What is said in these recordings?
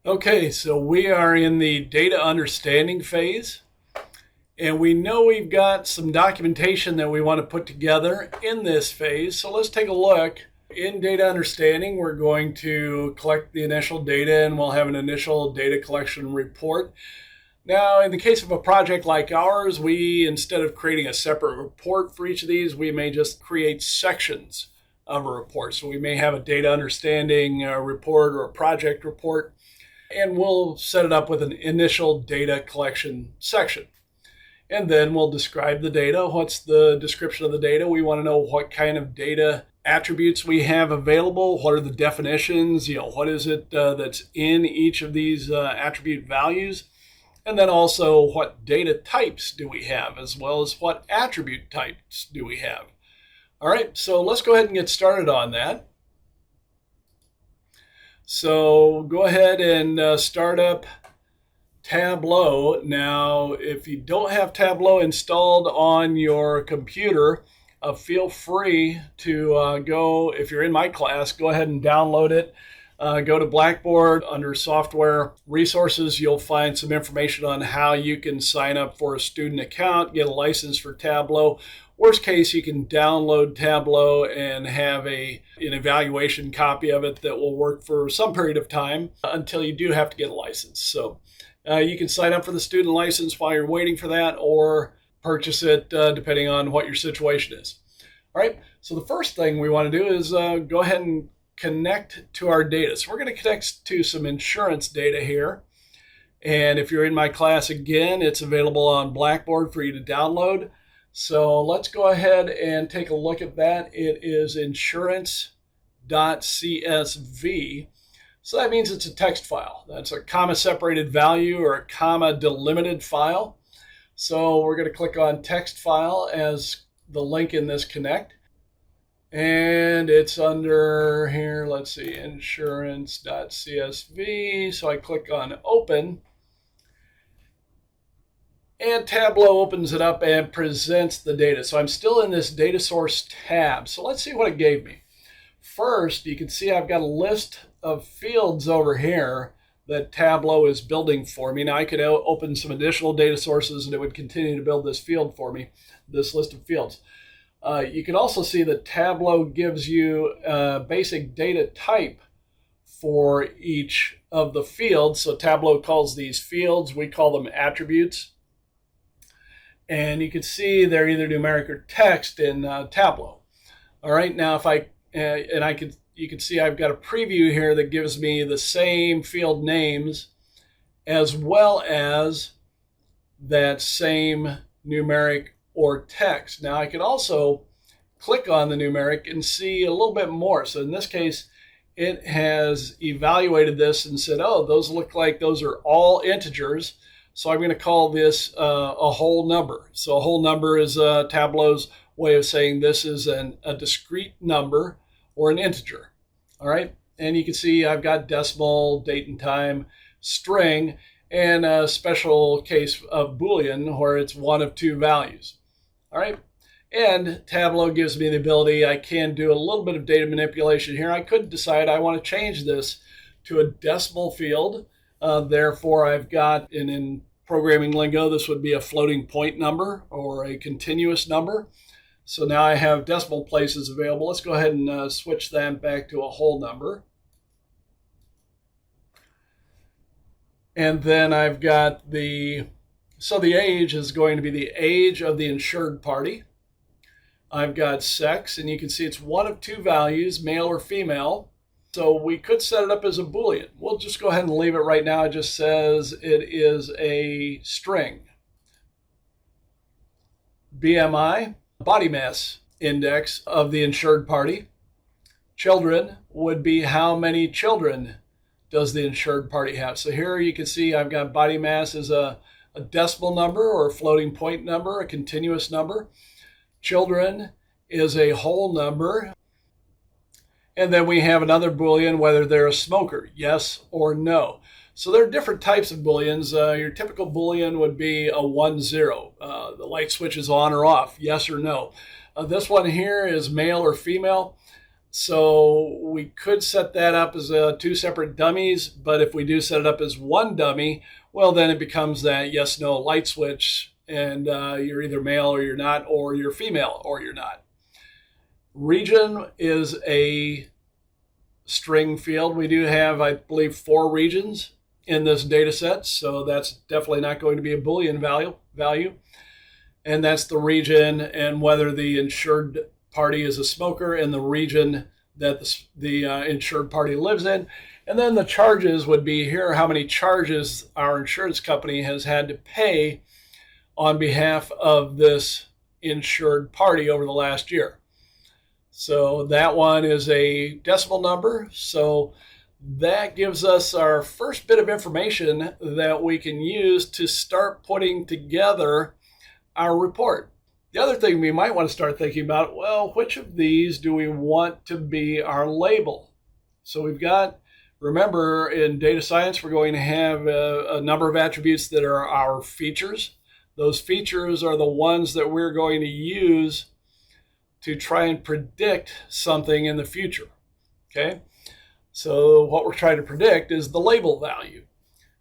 Okay, so we are in the data understanding phase, and we know we've got some documentation that we want to put together in this phase. So let's take a look. In data understanding, we're going to collect the initial data, and we'll have an initial data collection report. Now, in the case of a project like ours, instead of creating a separate report for each of these, we may just create sections of a report. So we may have a data understanding report or a project report, and we'll set it up with an initial data collection section. And then we'll describe the data. What's the description of the data? We want to know what kind of data attributes we have available. What are the definitions? What is it that's in each of these attribute values? And then also, what data types do we have, as well as what attribute types do we have? All right, so let's go ahead and get started on that. So go ahead and start up Tableau. Now, if you don't have Tableau installed on your computer, feel free to go, if you're in my class, go ahead and download it. Go to Blackboard. Under Software Resources, you'll find some information on how you can sign up for a student account, get a license for Tableau. Worst case, you can download Tableau and have an evaluation copy of it that will work for some period of time until you do have to get a license. So you can sign up for the student license while you're waiting for that, or purchase it depending on what your situation is. All right, so the first thing we want to do is go ahead and connect to our data. So we're going to connect to some insurance data here. And if you're in my class, again, it's available on Blackboard for you to download. So let's go ahead and take a look at that. It is insurance.csv. So that means it's a text file. That's a comma separated value or a comma delimited file. So we're going to click on text file as the link in this connect. And it's under here, let's see, insurance.csv. So I click on open. And Tableau opens it up and presents the data. So I'm still in this data source tab. So let's see what it gave me. First, you can see I've got a list of fields over here that Tableau is building for me. Now I could open some additional data sources and it would continue to build this field for me, this list of fields. You can also see that Tableau gives you a basic data type for each of the fields. So Tableau calls these fields, we call them attributes. And you can see they're either numeric or text in Tableau. All right, now if you can see I've got a preview here that gives me the same field names as well as that same numeric or text. Now I can also click on the numeric and see a little bit more. So in this case, it has evaluated this and said, oh, those look like those are all integers. So I'm going to call this a whole number. So a whole number is Tableau's way of saying this is a discrete number or an integer. All right. And you can see I've got decimal, date and time, string, and a special case of Boolean where it's one of two values. All right. And Tableau gives me the ability, I can do a little bit of data manipulation here. I could decide I want to change this to a decimal field. Therefore, I've got, in programming lingo, this would be a floating point number or a continuous number. So now I have decimal places available. Let's go ahead and switch that back to a whole number. And then I've got so the age is going to be the age of the insured party. I've got sex, and you can see it's one of two values, male or female. So we could set it up as a Boolean. We'll just go ahead and leave it right now. It just says it is a string. BMI, body mass index of the insured party. Children would be how many children does the insured party have. So here you can see I've got body mass as a decimal number or a floating point number, a continuous number. Children is a whole number. And then we have another Boolean, whether they're a smoker, yes or no. So there are different types of Booleans. Your typical Boolean would be a 1-0. The light switch is on or off, yes or no. This one here is male or female. So we could set that up as two separate dummies, but if we do set it up as one dummy, well, then it becomes that yes, no light switch, and you're either male or you're not, or you're female or you're not. Region is a string field. We do have, I believe, 4 regions in this data set, so that's definitely not going to be a Boolean value. And that's the region and whether the insured party is a smoker and the region that the insured party lives in. And then the charges would be here how many charges our insurance company has had to pay on behalf of this insured party over the last year. So that one is a decimal number. So that gives us our first bit of information that we can use to start putting together our report. The other thing we might want to start thinking about, well, which of these do we want to be our label? So we've got, remember, in data science, we're going to have a number of attributes that are our features. Those features are the ones that we're going to use to try and predict something in the future, okay? So what we're trying to predict is the label value.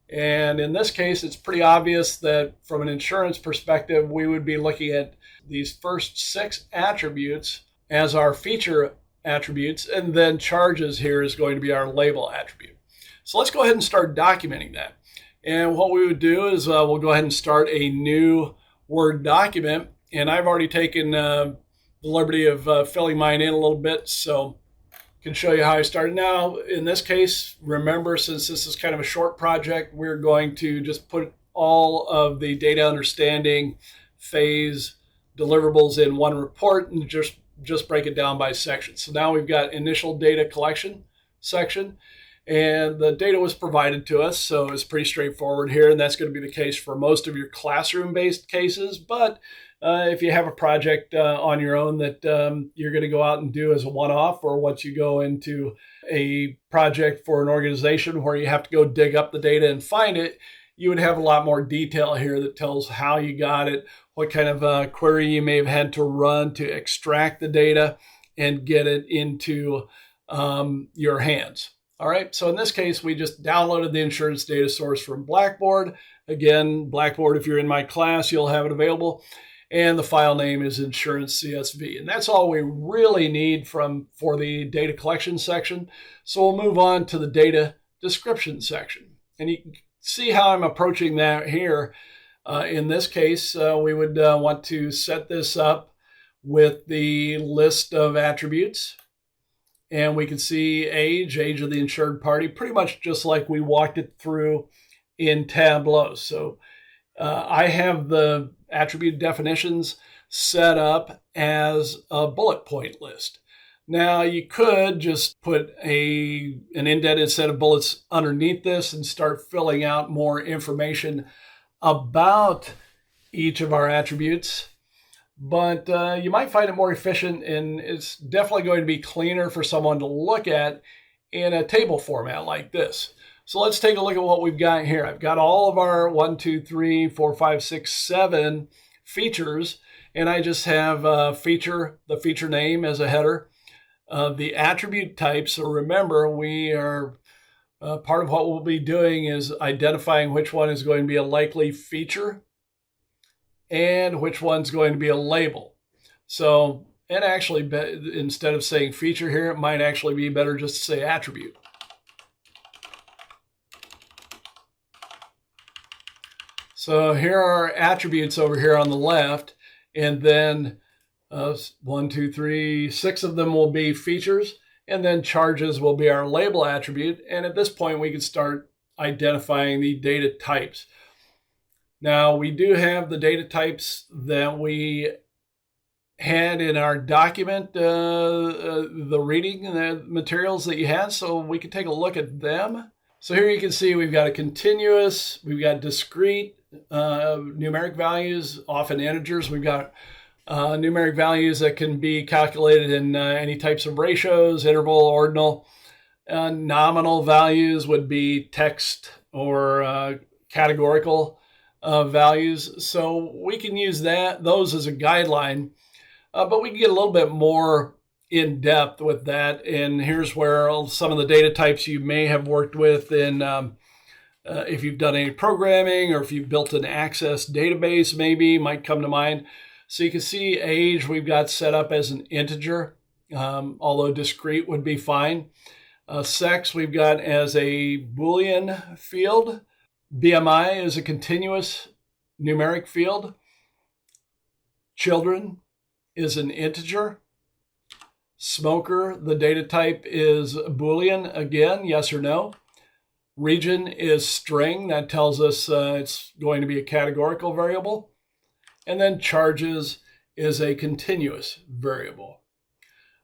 And in this case, it's pretty obvious that from an insurance perspective, we would be looking at these first 6 attributes as our feature attributes, and then charges here is going to be our label attribute. So let's go ahead and start documenting that. And what we would do is we'll go ahead and start a new Word document. And I've already taken the liberty of filling mine in a little bit, so I can show you how I started. Now, in this case, remember, since this is kind of a short project, we're going to just put all of the data understanding phase deliverables in one report and just break it down by section. So now we've got initial data collection section, and the data was provided to us, so it's pretty straightforward here, and that's going to be the case for most of your classroom-based cases. But if you have a project on your own that you're going to go out and do as a one-off, or once you go into a project for an organization where you have to go dig up the data and find it, you would have a lot more detail here that tells how you got it, what kind of query you may have had to run to extract the data and get it into your hands. All right, so in this case, we just downloaded the insurance data source from Blackboard. Again, Blackboard, if you're in my class, you'll have it available. And the file name is insurance CSV. And that's all we really need for the data collection section. So we'll move on to the data description section. And you can see how I'm approaching that here. In this case, we would want to set this up with the list of attributes. And we can see age of the insured party, pretty much just like we walked it through in Tableau. So I have the attribute definitions set up as a bullet point list. Now you could just put an indented set of bullets underneath this and start filling out more information about each of our attributes. But you might find it more efficient, and it's definitely going to be cleaner for someone to look at in a table format like this. So let's take a look at what we've got here. I've got all of our 1, 2, 3, 4, 5, 6, 7 features, and I just have the feature name as a header. The attribute type, so remember, we are part of what we'll be doing is identifying which one is going to be a likely feature and which one's going to be a label. So, and actually, instead of saying feature here, it might actually be better just to say attribute. So here are attributes over here on the left, and then 1, 2, 3, 6 of them will be features, and then charges will be our label attribute. And at this point, we can start identifying the data types. Now, we do have the data types that we had in our document, the reading materials that you had, so we can take a look at them. So here you can see we've got a continuous, we've got discrete numeric values, often integers. We've got numeric values that can be calculated in any types of ratios, interval, ordinal. Nominal values would be text or categorical values. So we can use those as a guideline, but we can get a little bit more in depth with that. And here's where some of the data types you may have worked with in if you've done any programming or if you've built an Access database, maybe might come to mind. So you can see age we've got set up as an integer, although discrete would be fine. Sex we've got as a Boolean field. BMI is a continuous numeric field. Children is an integer. Smoker, the data type is Boolean, again, yes or no. Region is string, that tells us it's going to be a categorical variable. And then charges is a continuous variable.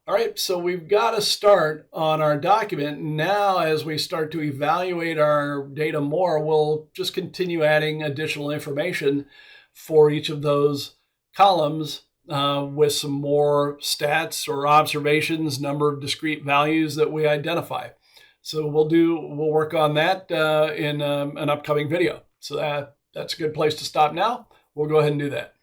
All right, so we've got a start on our document. Now, as we start to evaluate our data more, we'll just continue adding additional information for each of those columns with some more stats or observations, number of discrete values that we identify. So we'll work on that in an upcoming video. So that's a good place to stop now. We'll go ahead and do that.